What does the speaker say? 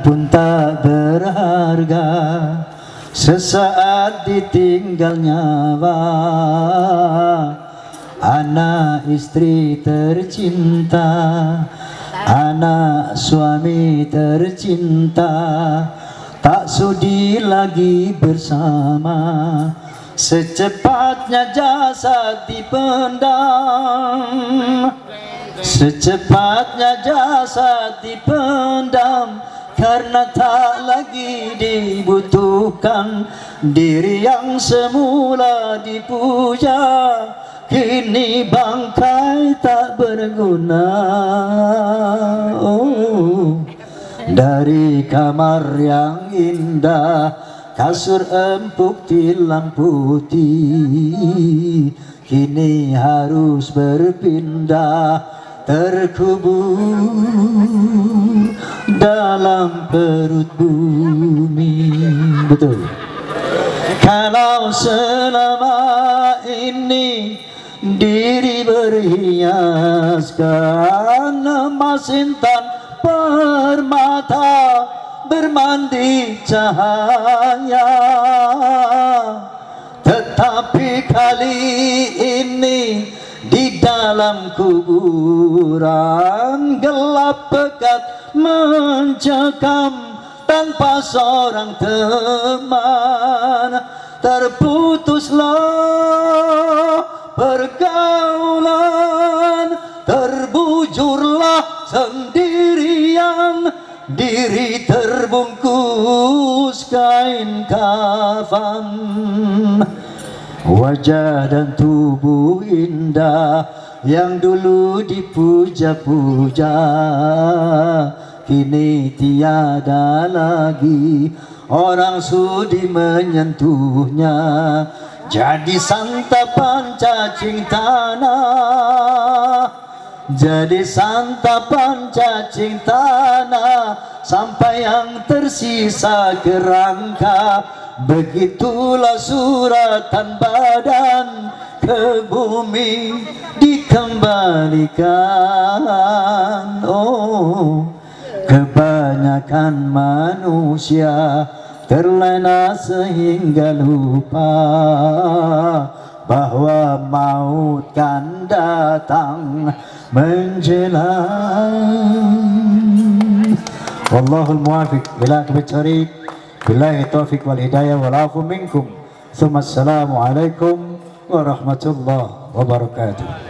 pun tak berharga, sesaat ditinggal nyawa. Anak istri tercinta, anak suami tercinta, tak sudi lagi bersama. Secepatnya jasad dipendam, secepatnya jasad dipendam, karena tak lagi dibutuhkan. Diri yang semula dipuja, kini bangkai tak berguna. Oh, dari kamar yang indah, kasur empuk tilam putih, kini harus berpindah, terkubur dalam perut bumi. Betul. Kalau selama ini diri berhiaskan emas intan permata, bermandi cahaya, tetapi kali ini di dalam kuburan gelap pekat mencekam, tanpa seorang teman. Terputuslah pergaulan, terbujurlah sendirian, diri terbungkus kain kafan. Wajah dan tubuh indah yang dulu dipuja-puja, kini tiada lagi orang sudi menyentuhnya. Jadi santapan cacing tanah, jadi santapan cacing tanah, sampai yang tersisa kerangka. Begitulah suratan badan ke bumi dikembalikan. Oh, kebanyakan manusia terlena sehingga lupa bahwa maut kan datang menjelang. Wallahul muwafiq ila aqwamit thoriq. Billahi taufiq wal hidayah wal afu minkum. Assalamualaikum warahmatullahi wabarakatuh.